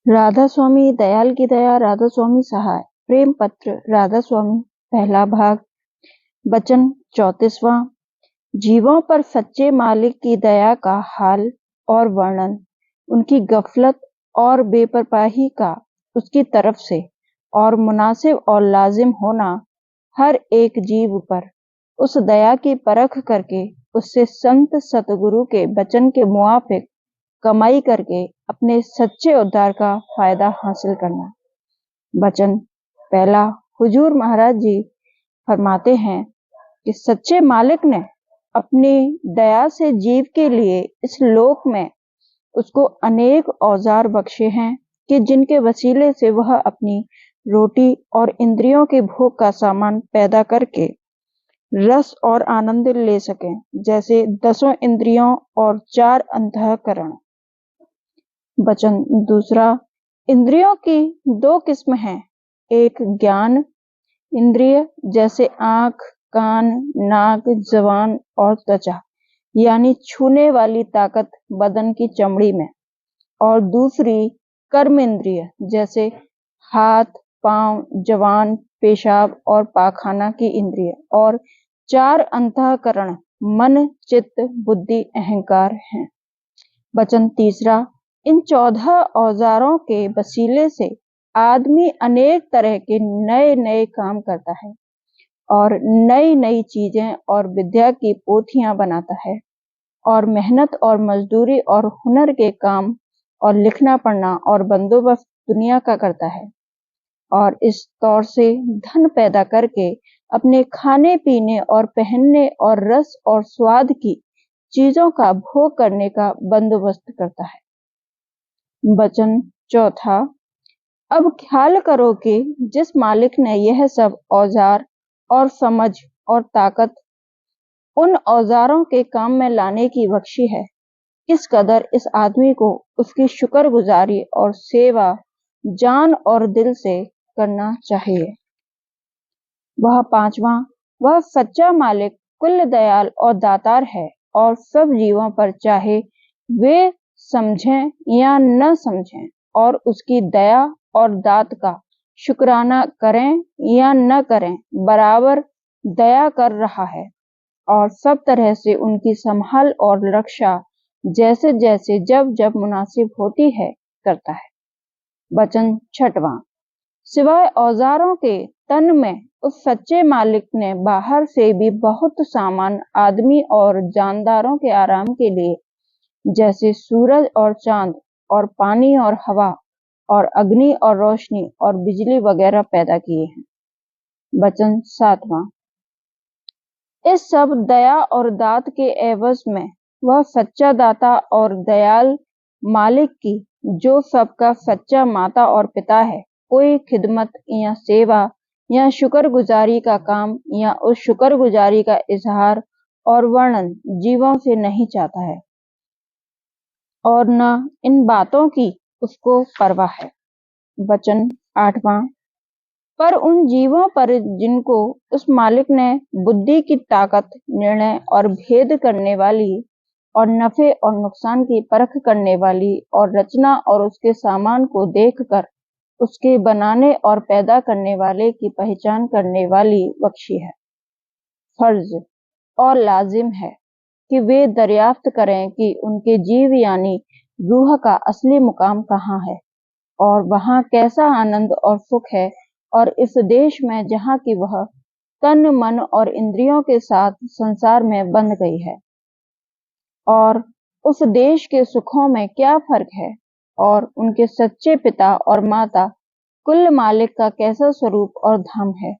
राधा स्वामी दयाल की दया राधा स्वामी सहाय। प्रेम पत्र राधा स्वामी। पहला भाग। वचन 34वां। जीवों पर सच्चे मालिक की दया का हाल और वर्णन, उनकी गफलत और बेपरवाही का उसकी तरफ से और मुनासिब और लाजिम होना हर एक जीव पर उस दया की परख करके उससे संत सतगुरु के वचन के मुआफिक कमाई करके अपने सच्चे उद्धार का फायदा हासिल करना। वचन पहला। हुजूर महाराज जी फरमाते हैं कि सच्चे मालिक ने अपनी दया से जीव के लिए इस लोक में उसको अनेक औजार बख्शे हैं कि जिनके वसीले से वह अपनी रोटी और इंद्रियों के भोग का सामान पैदा करके रस और आनंद ले सकें, जैसे 10 इंद्रियों और 4 अंतःकरण। वचन दूसरा। इंद्रियों की 2 किस्म हैं। एक ज्ञान इंद्रिय, जैसे आंख, कान, नाक, जबान और त्वचा, यानी छूने वाली ताकत बदन की चमड़ी में। और दूसरी कर्म इंद्रिय, जैसे हाथ, पांव, जबान, पेशाब और पाखाना की इंद्रिय। और 4 अंतःकरण, मन, चित्त, बुद्धि, अहंकार हैं। वचन तीसरा। इन 14 औजारों के वसीले से आदमी अनेक तरह के नए नए काम करता है और नई नई चीजें और विद्या की पोथियां बनाता है और मेहनत और मजदूरी और हुनर के काम और लिखना पढ़ना और बंदोबस्त दुनिया का करता है और इस तौर से धन पैदा करके अपने खाने पीने और पहनने और रस और स्वाद की चीजों का भोग करने का बंदोबस्त करता है। वचन चौथा। अब ख्याल करो कि जिस मालिक ने यह सब औजार और समझ और ताकत उन औजारों के काम में लाने की बख्शी है, किस कदर इस आदमी को उसकी शुक्रगुजारी और सेवा जान और दिल से करना चाहिए। वह पांचवा। वह सच्चा मालिक कुल दयाल और दातार है और सब जीवों पर, चाहे वे समझें या न समझें, और उसकी दया और दात का शुक्राना करें या न करें, बराबर दया कर रहा है और सब तरह से उनकी संभाल और रक्षा जैसे जैसे जब जब मुनासिब होती है करता है। वचन छठवां। सिवाय औजारों के तन में उस सच्चे मालिक ने बाहर से भी बहुत सामान आदमी और जानदारों के आराम के लिए, जैसे सूरज और चांद और पानी और हवा और अग्नि और रोशनी और बिजली वगैरह पैदा किए हैं। वचन सातवां। इस सब दया और दात के एवज में वह सच्चा दाता और दयाल मालिक की, जो सबका सच्चा माता और पिता है, कोई खिदमत या सेवा या शुक्रगुजारी का काम या उस शुक्रगुजारी का इजहार और वर्णन जीवों से नहीं चाहता है और न इन बातों की उसको परवाह है। वचन आठवां। पर उन जीवों पर जिनको उस मालिक ने बुद्धि की ताकत, निर्णय और भेद करने वाली और नफे और नुकसान की परख करने वाली और रचना और उसके सामान को देखकर उसके बनाने और पैदा करने वाले की पहचान करने वाली बख्शी है, फर्ज और लाजिम है कि वे दरियाफ्त करें कि उनके जीव यानी रूह का असली मुकाम कहाँ है और वहाँ कैसा आनंद और सुख है, और इस देश में जहाँ की वह तन मन और इंद्रियों के साथ संसार में बंध गई है, और उस देश के सुखों में क्या फर्क है, और उनके सच्चे पिता और माता कुल मालिक का कैसा स्वरूप और धाम है,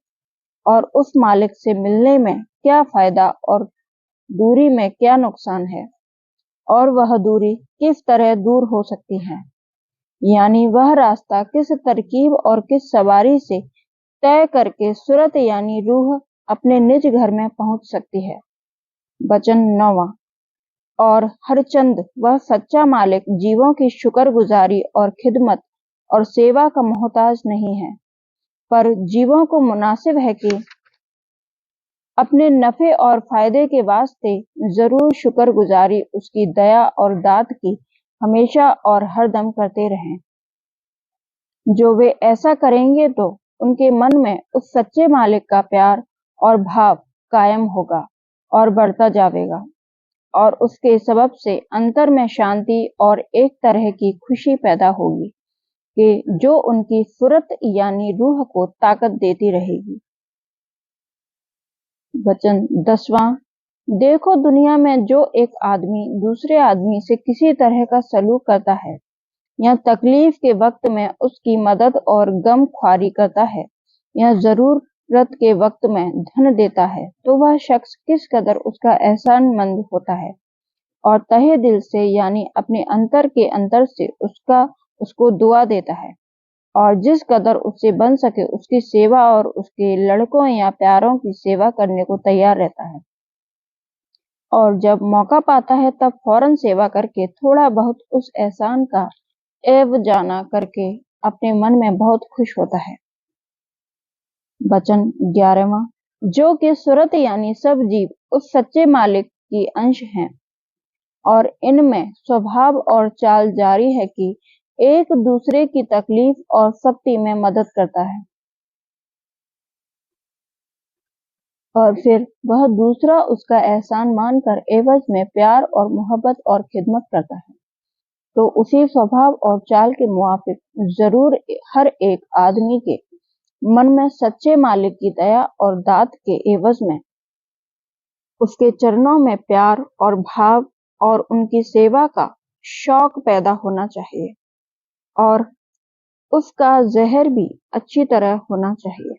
और उस मालिक से मिलने में क्या फायदा और दूरी में क्या नुकसान है, और वह दूरी किस तरह दूर हो सकती है, यानी वह रास्ता किस तरकीब और किस सवारी से तय करके सूरत यानी रूह अपने निज घर में पहुंच सकती है। वचन 9वां। और हरचंद वह सच्चा मालिक जीवों की शुक्रगुजारी और खिदमत और सेवा का मोहताज नहीं है, पर जीवों को मुनासिब है कि अपने नफे और फायदे के वास्ते जरूर शुक्रगुजारी उसकी दया और दात की हमेशा और हरदम करते रहें। जो वे ऐसा करेंगे तो उनके मन में उस सच्चे मालिक का प्यार और भाव कायम होगा और बढ़ता जाएगा, और उसके सबब से अंतर में शांति और एक तरह की खुशी पैदा होगी कि जो उनकी सूरत यानी रूह को ताकत देती रहेगी। वचन 10वां। देखो, दुनिया में जो एक आदमी दूसरे आदमी से किसी तरह का सलूक करता है या तकलीफ के वक्त में उसकी मदद और गम ख्वारी करता है या जरूरत के वक्त में धन देता है, तो वह शख्स किस कदर उसका एहसानमंद होता है और तहे दिल से यानी अपने अंतर के अंतर से उसको दुआ देता है और जिस कदर उससे बन सके उसकी सेवा और उसके लड़कों या प्यारों की सेवा करने को तैयार रहता है, और जब मौका पाता है तब फौरन सेवा करके थोड़ा बहुत उस एहसान का एवजाना करके अपने मन में बहुत खुश होता है। वचन 11वां। जो कि सूरत यानी सब जीव उस सच्चे मालिक की अंश हैं और इनमें स्वभाव और चाल जारी है कि एक दूसरे की तकलीफ और सख्ती में मदद करता है, और फिर वह दूसरा उसका एहसान मानकर एवज में प्यार और मोहब्बत और खिदमत करता है, तो उसी स्वभाव और चाल के मुआफिक जरूर हर एक आदमी के मन में सच्चे मालिक की दया और दात के एवज में उसके चरणों में प्यार और भाव और उनकी सेवा का शौक पैदा होना चाहिए, और उसका जहर भी अच्छी तरह होना चाहिए।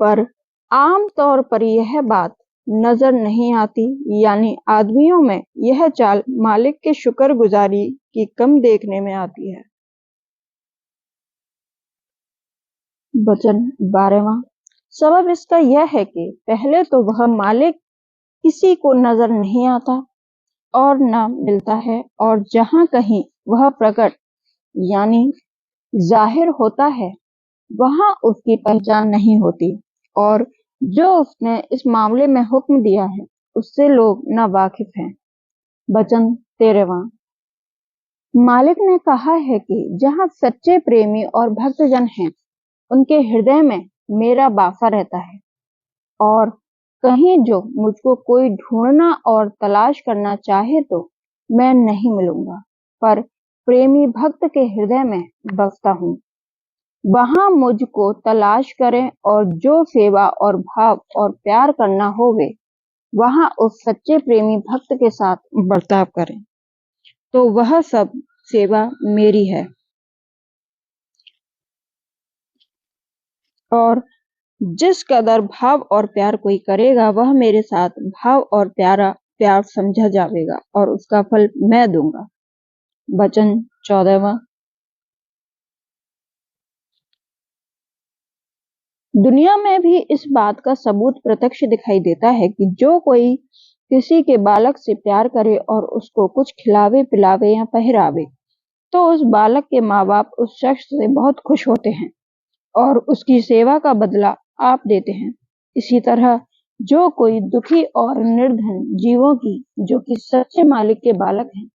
पर आम तौर पर यह बात नजर नहीं आती, यानी आदमियों में यह चाल मालिक के शुक्रगुजारी की कम देखने में आती है। वचन 12वां। सबब इसका यह है कि पहले तो वह मालिक किसी को नजर नहीं आता और न मिलता है, और जहां कहीं वह प्रकट यानी जाहिर होता है वहां उसकी पहचान नहीं होती, और जो उसने इस मामले में हुक्म दिया है उससे लोग न वाकिफ हैं। वचन 13वां। मालिक ने कहा है कि जहां सच्चे प्रेमी और भक्तजन हैं उनके हृदय में मेरा बासा रहता है, और कहीं जो मुझको कोई ढूंढना और तलाश करना चाहे तो मैं नहीं मिलूंगा, पर प्रेमी भक्त के हृदय में बसता हूँ। वहां मुझको तलाश करें, और जो सेवा और भाव और प्यार करना होवे वहां उस सच्चे प्रेमी भक्त के साथ बर्ताव करें, तो वह सब सेवा मेरी है, और जिस कदर भाव और प्यार कोई करेगा वह मेरे साथ भाव और प्यार समझा जाएगा और उसका फल मैं दूंगा। वचन 14वां। दुनिया में भी इस बात का सबूत प्रत्यक्ष दिखाई देता है कि जो कोई किसी के बालक से प्यार करे और उसको कुछ खिलावे पिलावे या पहरावे, तो उस बालक के माँ बाप उस शख्स से बहुत खुश होते हैं और उसकी सेवा का बदला आप देते हैं। इसी तरह जो कोई दुखी और निर्धन जीवों की, जो कि सच्चे मालिक के बालक हैं,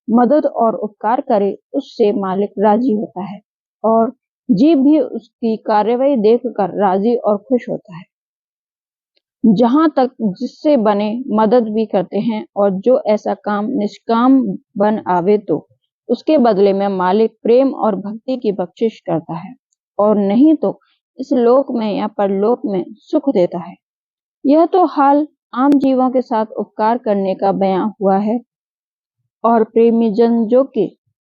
मदद और उपकार करे, उससे मालिक राजी होता है और जीव भी उसकी कार्यवाही देखकर राजी और खुश होता है। जहां तक जिससे बने मदद भी करते हैं, और जो ऐसा काम निष्काम बन आवे तो उसके बदले में मालिक प्रेम और भक्ति की बख्शिश करता है, और नहीं तो इस लोक में या परलोक में सुख देता है। यह तो हाल आम जीवों के साथ उपकार करने का बयां हुआ है, और प्रेमी जन जो कि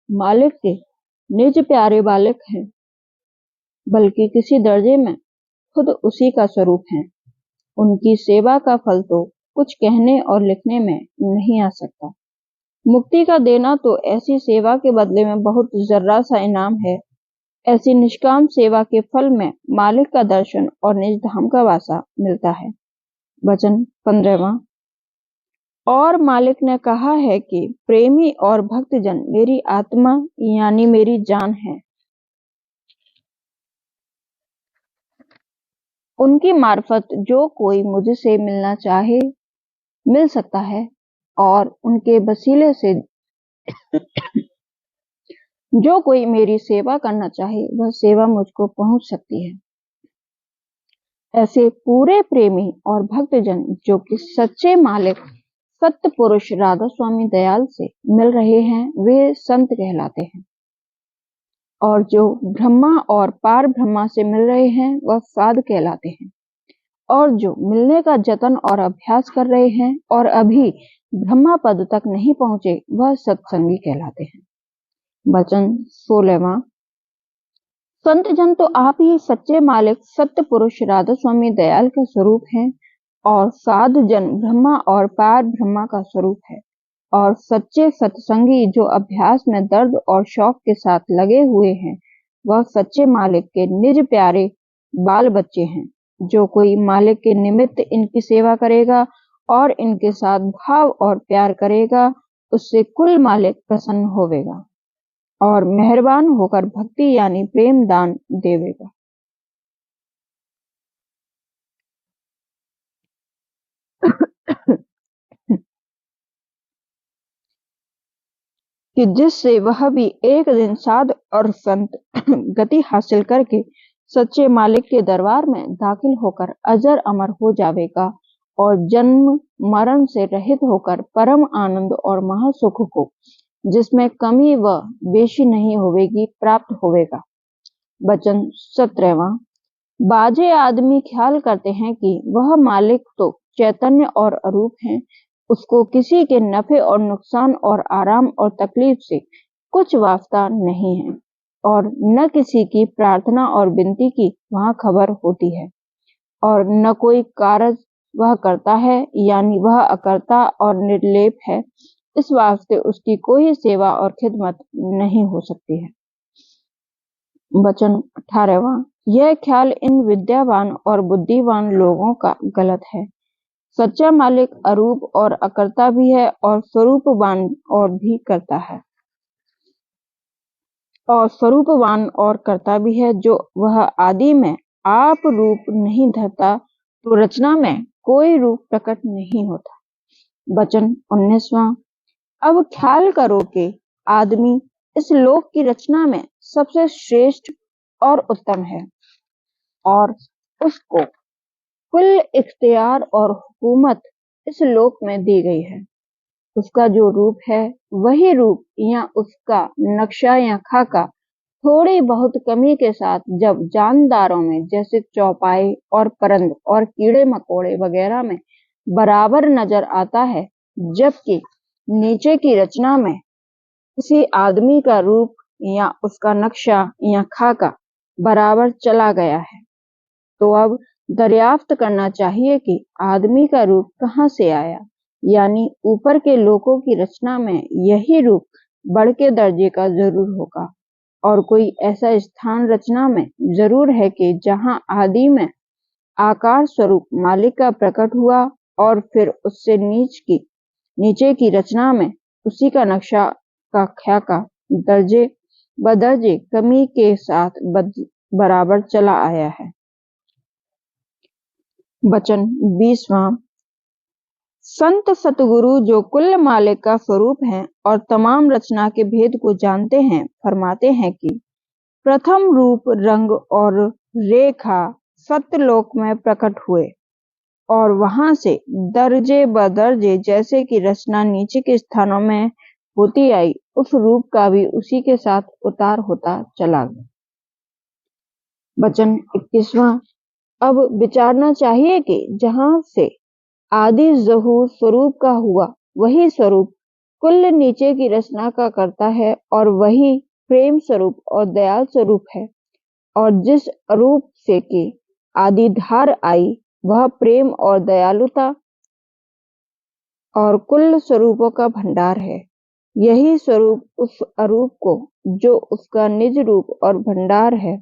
मालिक के निज प्यारे बालक हैं, बल्कि किसी दर्जे में खुद उसी का स्वरूप हैं, उनकी सेवा का फल तो कुछ कहने और लिखने में नहीं आ सकता। मुक्ति का देना तो ऐसी सेवा के बदले में बहुत जर्रा सा इनाम है। ऐसी निष्काम सेवा के फल में मालिक का दर्शन और निज धाम का वासा मिलता है। वचन 15वां। और मालिक ने कहा है कि प्रेमी और भक्तजन मेरी आत्मा यानी मेरी जान है। उनकी मार्फत जो कोई मुझसे मिलना चाहे मिल सकता है, और उनके वसीले से जो कोई मेरी सेवा करना चाहे वह सेवा मुझको पहुंच सकती है। ऐसे पूरे प्रेमी और भक्तजन जो कि सच्चे मालिक सत्य पुरुष राधा स्वामी दयाल से मिल रहे हैं वे संत कहलाते हैं, और जो ब्रह्मा और पार ब्रह्मा से मिल रहे हैं वह साध कहलाते हैं, और जो मिलने का जतन और अभ्यास कर रहे हैं और अभी ब्रह्मा पद तक नहीं पहुंचे वह सत्संगी कहलाते हैं। वचन 16वां। संत जन तो आप ही सच्चे मालिक सत्य पुरुष राधा स्वामी दयाल का स्वरूप हैं, और साध जन ब्रह्मा और पार ब्रह्मा का स्वरूप है, और सच्चे सत्संगी जो अभ्यास में दर्द और शौक के साथ लगे हुए हैं वह सच्चे मालिक के निज प्यारे बाल बच्चे हैं। जो कोई मालिक के निमित्त इनकी सेवा करेगा और इनके साथ भाव और प्यार करेगा उससे कुल मालिक प्रसन्न होवेगा और मेहरबान होकर भक्ति यानी प्रेम दान देवेगा। कि जिससे वह भी एक दिन साध और संत गति हासिल करके सच्चे मालिक के दरबार में दाखिल होकर अजर अमर हो जाएगा और जन्म मरण से रहित होकर परम आनंद और महासुख को जिसमें कमी व बेशी नहीं होवेगी प्राप्त होवेगा। वचन 17वां। बाजे आदमी ख्याल करते हैं कि वह मालिक तो चैतन्य और अरूप है, उसको किसी के नफे और नुकसान और आराम और तकलीफ से कुछ वास्ता नहीं है, और न किसी की प्रार्थना और विनती की वहां खबर होती है, और न कोई कार्य वह करता है, यानी वह अकर्ता और निर्लेप है, इस वास्ते उसकी कोई सेवा और खिदमत नहीं हो सकती है। वचन 18वां। यह ख्याल इन विद्यावान और बुद्धिवान लोगों का गलत है। सच्चा मालिक अरूप और अकर्ता भी है और स्वरूपवान और भी करता है, और स्वरूपवान और करता भी है। जो वह आदि में आप रूप नहीं धरता तो रचना में कोई रूप प्रकट नहीं होता। वचन 19वां। अब ख्याल करो कि आदमी इस लोक की रचना में सबसे श्रेष्ठ और उत्तम है, और उसको कुल इख्तियार और हुकूमत इस लोक में दी गई है। उसका जो रूप है वही रूप या उसका नक्शा या खाका थोड़ी बहुत कमी के साथ जब जानदारों में जैसे चौपाई और परंद और कीड़े मकोड़े वगैरह में बराबर नजर आता है, जबकि नीचे की रचना में किसी आदमी का रूप या उसका नक्शा या खाका बराबर चला गया है, तो अब दरियाफ्त करना चाहिए कि आदमी का रूप कहाँ से आया, यानी ऊपर के लोकों की रचना में यही रूप बढ़ के दर्जे का जरूर होगा, और कोई ऐसा स्थान रचना में जरूर है कि जहाँ आदि में आकार स्वरूप मालिक का प्रकट हुआ और फिर उससे नीचे की रचना में उसी का नक्शा का ख्याका दर्जे बदर्जे कमी के साथ बराबर चला आया है। वचन 20वां। संत सतगुरु जो कुल मालिक का स्वरूप हैं और तमाम रचना के भेद को जानते हैं फरमाते हैं कि प्रथम रूप रंग और रेखा सत्यलोक में प्रकट हुए, और वहां से दर्जे बदर्जे जैसे कि रचना नीचे के स्थानों में होती आई उस रूप का भी उसी के साथ उतार होता चला गया। वचन 21वां। अब विचारना चाहिए कि जहां से आदि ज़हूर स्वरूप का हुआ वही स्वरूप कुल नीचे की रचना का करता है, और वही प्रेम स्वरूप और दयाल स्वरूप है, और जिस रूप से कि आदि धार आई वह प्रेम और दयालुता और कुल स्वरूपों का भंडार है। यही स्वरूप उस अरूप को जो उसका निज रूप और भंडार है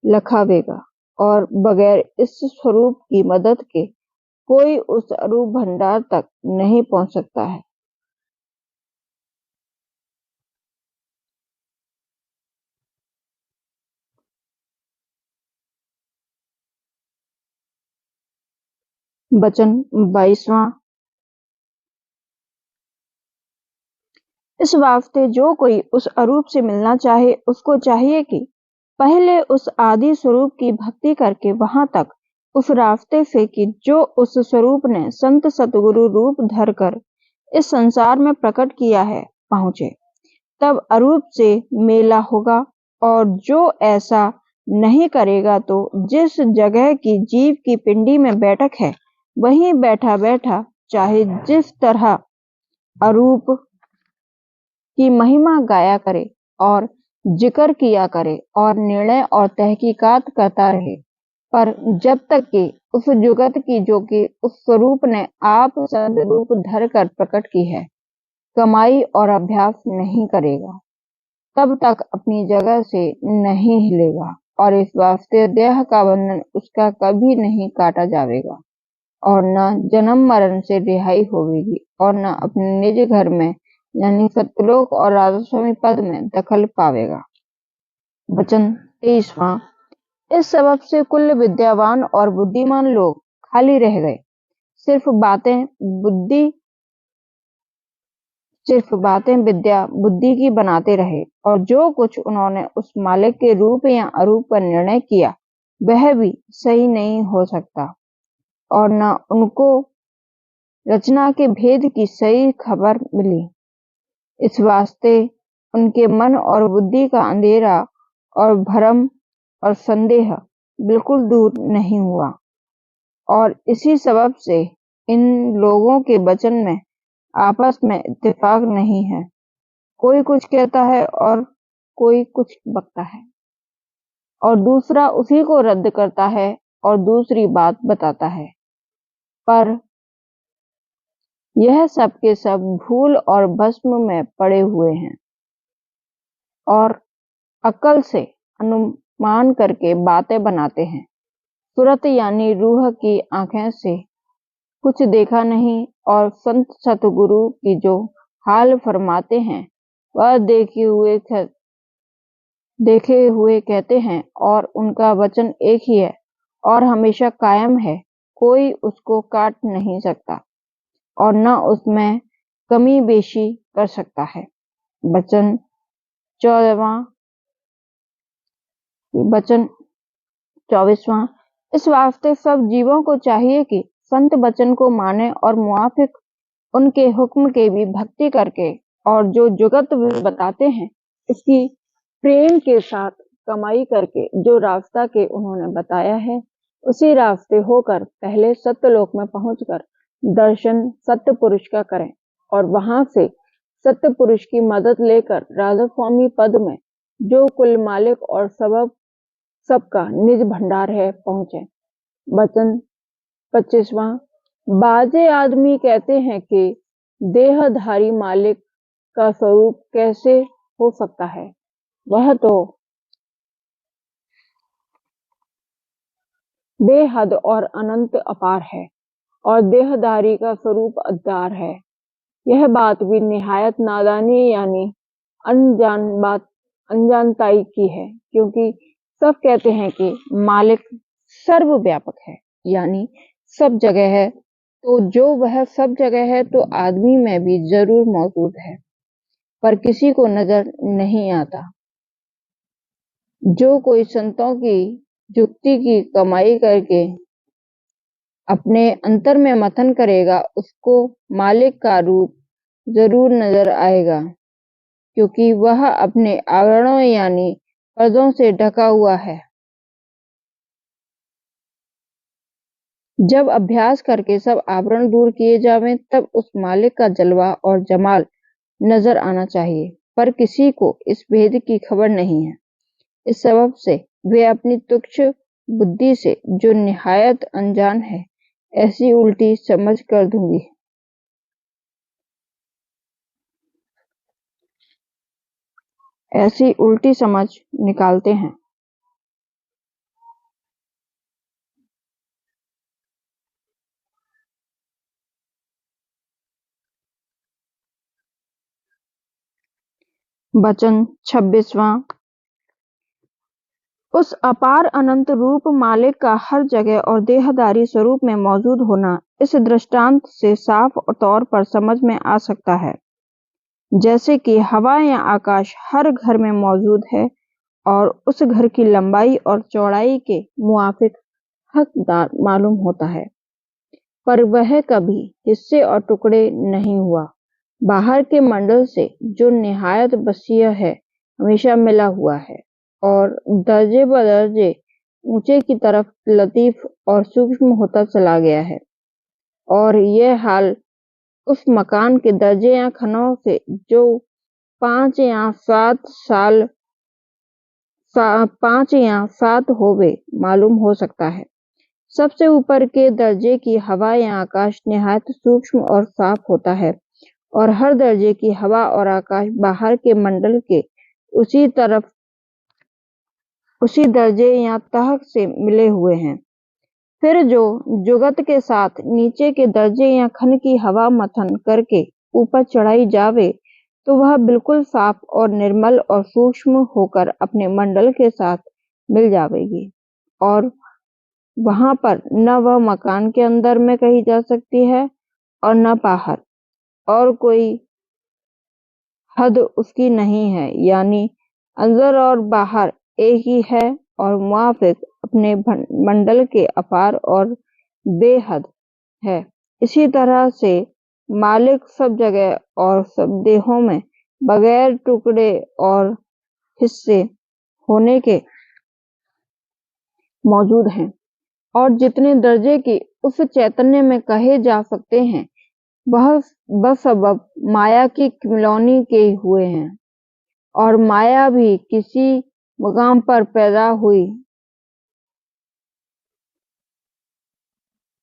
लखावेगा, और बगैर इस स्वरूप की मदद के कोई उस अरूप भंडार तक नहीं पहुंच सकता है। वचन 22वां। इस वास्ते जो कोई उस अरूप से मिलना चाहे, उसको चाहिए कि पहले उस आदि स्वरूप की भक्ति करके वहां तक उस रास्ते से कि जो उस स्वरूप ने संत सतगुरु रूप धरकर इस संसार में प्रकट किया है पहुंचे। तब अरूप से मेला होगा। और जो ऐसा नहीं करेगा तो जिस जगह की जीव की पिंडी में बैठक है, वहीं बैठा बैठा चाहे जिस तरह अरूप की महिमा गाया करे और जिक्र किया करे और निर्णय और तहकीकात करता रहे, पर जब तक कि उस जुगत की जो कि उस स्वरूप ने आप सदरूप धर कर प्रकट की है, कमाई और अभ्यास नहीं करेगा, तब तक अपनी जगह से नहीं हिलेगा। और इस वास्ते देह का बंधन उसका कभी नहीं काटा जाएगा और न जन्म मरण से रिहाई होगी और न अपने निज घर में यानी सत्यलोक और राधास्वामी पद में दखल पावेगा। वचन 23वां। इस सबब से कुल विद्यावान और बुद्धिमान लोग खाली रह गए। सिर्फ बातें विद्या बुद्धि की बनाते रहे और जो कुछ उन्होंने उस मालिक के रूप या अरूप का निर्णय किया वह भी सही नहीं हो सकता और न उनको रचना के भेद की सही खबर मिली। इस वास्ते उनके मन और बुद्धि का अंधेरा और भ्रम और संदेह बिल्कुल दूर नहीं हुआ। और इसी सबब से इन लोगों के वचन में आपस में इत्तेफाक नहीं है। कोई कुछ कहता है और कोई कुछ बकता है और दूसरा उसी को रद्द करता है और दूसरी बात बताता है, पर यह सब के सब भूल और भस्म में पड़े हुए हैं और अक्ल से अनुमान करके बातें बनाते हैं। सूरत यानी रूह की आंखें से कुछ देखा नहीं और संत सतगुरु की जो हाल फरमाते हैं वह देखे हुए कहते हैं और उनका वचन एक ही है और हमेशा कायम है, कोई उसको काट नहीं सकता और न उसमें कमी बेशी कर सकता है। वचन 24वां। इस वास्ते सब जीवों को चाहिए कि संत वचन को माने और मुआफिक उनके हुक्म के भी भक्ति करके और जो जुगत बताते हैं उसकी प्रेम के साथ कमाई करके जो रास्ता के उन्होंने बताया है उसी रास्ते होकर पहले सत्यलोक में पहुंचकर दर्शन सत्य पुरुष का करें और वहां से सत्य पुरुष की मदद लेकर राधा स्वामी पद में जो कुल मालिक और सबका निज भंडार है पहुंचे। वचन 25वां। बाजे आदमी कहते हैं कि देहधारी मालिक का स्वरूप कैसे हो सकता है, वह तो बेहद और अनंत अपार है और देहधारी का स्वरूप अद्धार है। यह बात भी निहायत नादानी यानी अनजानताई की है, क्योंकि सब कहते हैं कि मालिक सर्वव्यापक है यानी सब जगह है, तो जो वह सब जगह है तो आदमी में भी जरूर मौजूद है, पर किसी को नजर नहीं आता। जो कोई संतों की जुक्ति की कमाई करके अपने अंतर में मंथन करेगा उसको मालिक का रूप जरूर नजर आएगा, क्योंकि वह अपने आवरणों यानी पर्दों से ढका हुआ है। जब अभ्यास करके सब आवरण दूर किए जावें तब उस मालिक का जलवा और जमाल नजर आना चाहिए, पर किसी को इस भेद की खबर नहीं है। इस सबब से वे अपनी तुच्छ बुद्धि से जो निहायत अनजान है ऐसी उल्टी समझ कर दूंगी। ऐसी उल्टी समझ निकालते हैं। वचन 26वां। उस अपार अनंत रूप मालिक का हर जगह और देहधारी स्वरूप में मौजूद होना इस दृष्टांत से साफ तौर पर समझ में आ सकता है। जैसे कि हवा या आकाश हर घर में मौजूद है और उस घर की लंबाई और चौड़ाई के मुआफिक हकदार मालूम होता है, पर वह कभी हिस्से और टुकड़े नहीं हुआ। बाहर के मंडल से जो निहायत वसीअ है, हमेशा मिला हुआ है और दर्जे बदर्जे ऊंचे की तरफ लतीफ और सूक्ष्म होता चला गया है। और यह हाल उस मकान के दर्जे या खनों से जो 5 या 7 होवे मालूम हो सकता है। सबसे ऊपर के दर्जे की हवा या आकाश निहायत सूक्ष्म और साफ होता है और हर दर्जे की हवा और आकाश बाहर के मंडल के उसी दर्जे या तह से मिले हुए हैं। फिर जो जुगत के साथ नीचे के दर्जे या खन की हवा मथन करके ऊपर चढ़ाई जावे, तो वह बिल्कुल साफ और निर्मल और सूक्ष्म होकर अपने मंडल के साथ मिल जावेगी और वहां पर न वह मकान के अंदर में कही जा सकती है और न बाहर, और कोई हद उसकी नहीं है, यानी अंदर और बाहर एक ही है और मुआफिक अपने मंडल के अपार और बेहद है। इसी तरह से मालिक सब जगह और सब देहों में बगैर टुकड़े और हिस्से होने के मौजूद हैं और जितने दर्जे की उस चैतन्य में कहे जा सकते हैं, वह बसबब माया की खिलौनी के हुए हैं और माया भी किसी मुकाम पर पैदा हुई।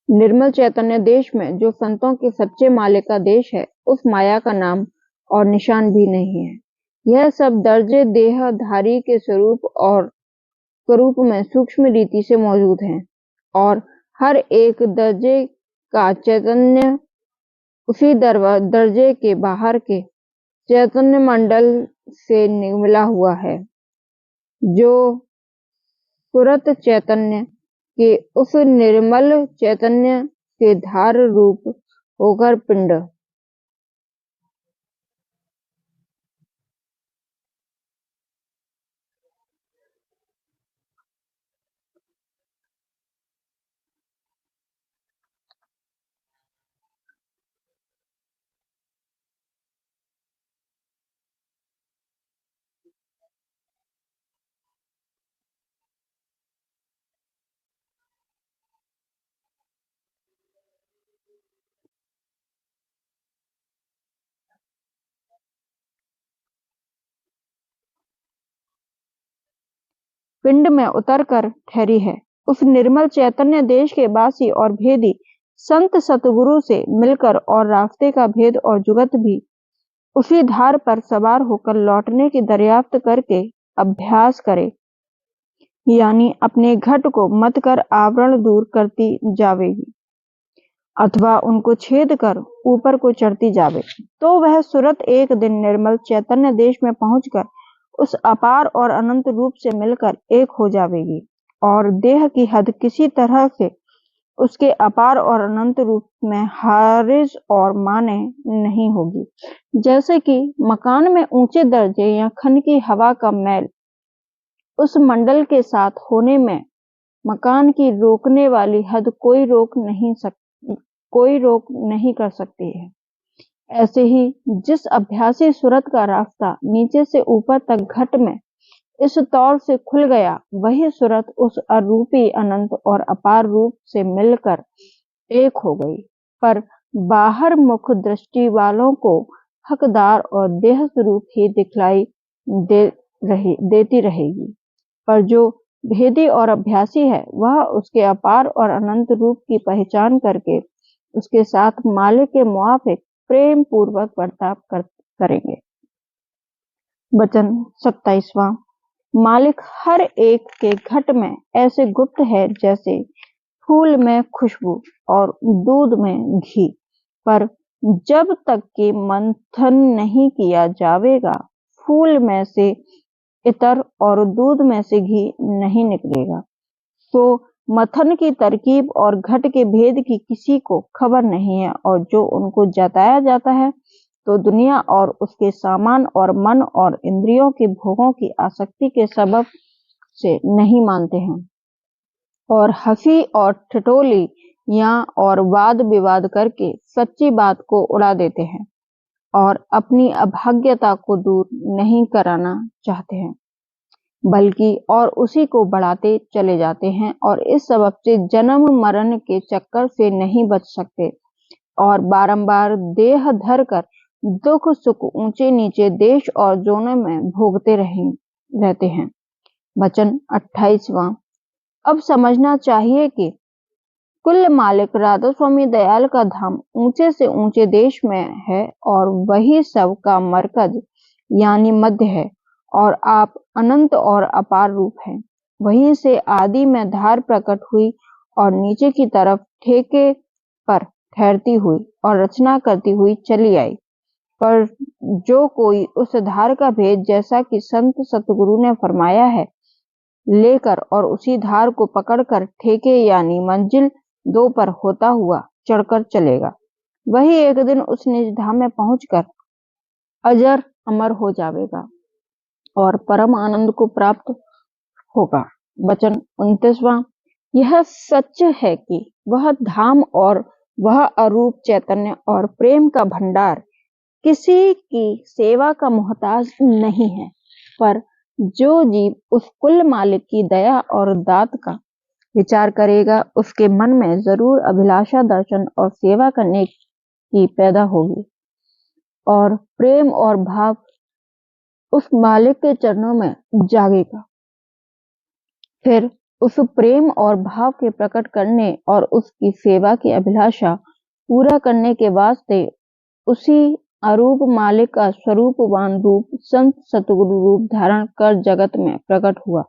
निर्मल चैतन्य देश में जो संतों के सच्चे मालिक का देश है, उस माया का नाम और निशान भी नहीं है। यह सब दर्जे देहधारी के स्वरूप में सूक्ष्म रीति से मौजूद हैं और हर एक दर्जे का चैतन्य उसी दर्जे के बाहर के चैतन्य मंडल से मिला हुआ है, जो सुरत चैतन्य के उस निर्मल चैतन्य के धार रूप होकर पिंड पिंड में उतरकर ठहरी है। उस निर्मल चैतन्य देश के वासी और भेदी संत सतगुरु से मिलकर और रास्ते का भेद और जुगत भी उसी धार पर सवार होकर लौटने की दरियाफ्त करके अभ्यास करे, यानी अपने घट को मत कर आवरण दूर करती जावेगी अथवा उनको छेद कर ऊपर को चढ़ती जावे, तो वह सुरत एक दिन निर्मल चैतन्य देश में पहुंचकर उस अपार और अनंत रूप से मिलकर एक हो जावेगी और देह की हद किसी तरह से उसके अपार और अनंत रूप में हारिज और माने नहीं होगी। जैसे कि मकान में ऊंचे दर्जे या खन की हवा का मैल उस मंडल के साथ होने में मकान की रोकने वाली हद कोई रोक नहीं कर सकती है, ऐसे ही जिस अभ्यासी सुरत का रास्ता नीचे से ऊपर तक घट में इस तौर से खुल गया, वही सुरत उस अरूपी अनंत और अपार रूप से मिलकर एक हो गई। पर बाहर मुख दृष्टि वालों को हकदार और देह स्वरूप ही दिखलाई देती रहेगी, पर जो भेदी और अभ्यासी है, वह उसके अपार और अनंत रूप की पहचान करके उसके साथ मालिक के मुआफिक प्रेम पूर्वक बर्ताव करेंगे। वचन 27वां। मालिक हर एक के घट में ऐसे गुप्त है जैसे फूल में खुशबू और दूध में घी, पर जब तक कि मंथन नहीं किया जावेगा, फूल में से इतर और दूध में से घी नहीं निकलेगा। तो मथन की तरकीब और घट के भेद की किसी को खबर नहीं है और जो उनको जताया जाता है, तो दुनिया और उसके सामान और मन और इंद्रियों के भोगों की आसक्ति के सबब से नहीं मानते हैं और हंसी और ठिठोली या और वाद विवाद करके सच्ची बात को उड़ा देते हैं और अपनी अभाग्यता को दूर नहीं कराना चाहते हैं, बल्कि और उसी को बढ़ाते चले जाते हैं और इस सबब से जन्म मरण के चक्कर से नहीं बच सकते और बारंबार देह धर कर दुख सुख ऊंचे नीचे देश और जोनों में भोगते रहते हैं। वचन 28वां। अब समझना चाहिए कि कुल मालिक राधा स्वामी दयाल का धाम ऊंचे से ऊंचे देश में है और वही सब का मरकज यानी मध्य है और आप अनंत और अपार रूप हैं। वहीं से आदि में धार प्रकट हुई और नीचे की तरफ ठेके पर ठहरती हुई और रचना करती हुई चली आई, पर जो कोई उस धार का भेद जैसा कि संत सतगुरु ने फरमाया है लेकर और उसी धार को पकड़कर ठेके यानी मंजिल 2 पर होता हुआ चढ़कर चलेगा, वही एक दिन उस निज धाम में पहुंचकर अजर अमर हो जाएगा और परम आनंद को प्राप्त होगा। वचन 29वां। यह सच है कि वह धाम और वह अरूप चैतन्य और प्रेम का भंडार किसी की सेवा का मोहताज नहीं है, पर जो जीव उस कुल मालिक की दया और दात का विचार करेगा उसके मन में जरूर अभिलाषा दर्शन और सेवा करने की पैदा होगी और प्रेम और भाव उस मालिक के चरणों में जागेगा। फिर उस प्रेम और भाव के प्रकट करने और उसकी सेवा की अभिलाषा पूरा करने के वास्ते उसी अरूप मालिक का स्वरूपवान रूप संत सतगुरु रूप धारण कर जगत में प्रकट हुआ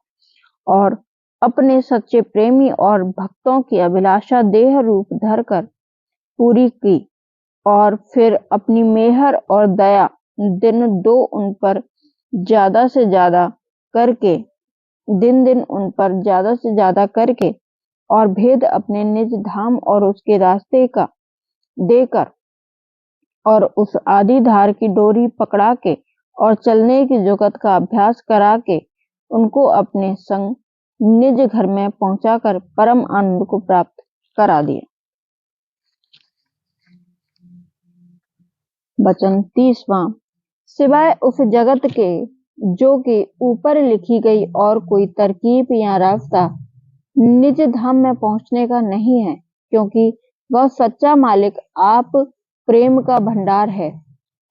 और अपने सच्चे प्रेमी और भक्तों की अभिलाषा देह रूप धर कर पूरी की और फिर अपनी मेहर और दया दिन दो उन पर ज्यादा से ज्यादा करके उन पर ज्यादा से ज्यादा करके और भेद अपने निज धाम और उसके रास्ते का देकर और उस आदि धार की डोरी पकड़ा के और चलने की जुगत का अभ्यास करा के उनको अपने संग निज घर में पहुंचाकर परम आनंद को प्राप्त करा दिया। वचन 30वां। सिवाय उस जगत के जो कि ऊपर लिखी गई और कोई तरकीब या रास्ता निज धाम में पहुंचने का नहीं है, क्योंकि वह सच्चा मालिक आप प्रेम का भंडार है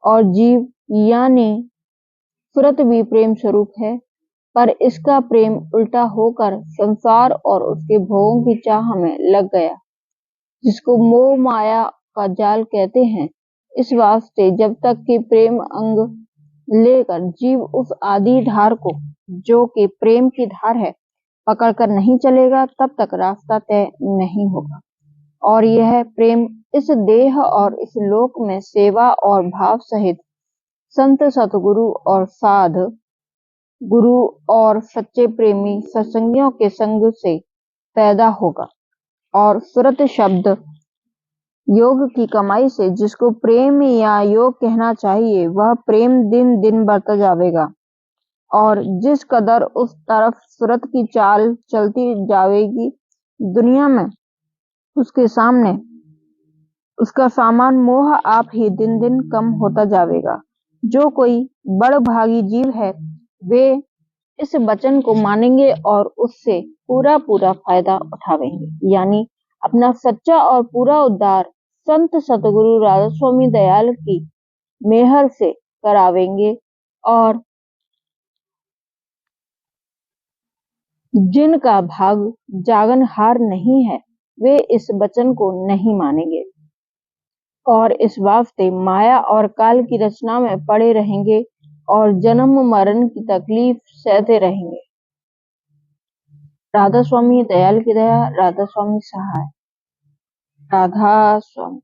और जीव यानी सुरत भी प्रेम स्वरूप है, पर इसका प्रेम उल्टा होकर संसार और उसके भोगों की चाह में लग गया, जिसको मोह माया का जाल कहते हैं। इस वास्ते जब तक कि प्रेम अंग लेकर जीव उस आदि धार को जो कि प्रेम की धार है पकड़कर नहीं चलेगा, तब तक रास्ता तय नहीं होगा और यह प्रेम इस देह और इस लोक में सेवा और भाव सहित संत सतगुरु और साध गुरु और सच्चे प्रेमी सत्संगियों के संग से पैदा होगा और सुरत शब्द योग की कमाई से जिसको प्रेम या योग कहना चाहिए, वह प्रेम दिन दिन बढ़ता जाएगा और जिस कदर उस तरफ सुरत की चाल चलती जाएगी, दुनिया में उसके सामने उसका सामान मोह आप ही दिन दिन कम होता जाएगा। जो कोई बड़ भागी जीव है वे इस वचन को मानेंगे और उससे पूरा फायदा उठावेंगे, यानी अपना सच्चा और पूरा उद्धार संत सतगुरु राधा स्वामी दयाल की मेहर से करावेंगे और जिनका भाग जागनहार नहीं है वे इस वचन को नहीं मानेंगे और इस वास्ते माया और काल की रचना में पड़े रहेंगे और जन्म मरण की तकलीफ सहते रहेंगे। राधा स्वामी दयाल की दया, राधा स्वामी सहाय। राधा स्वामी।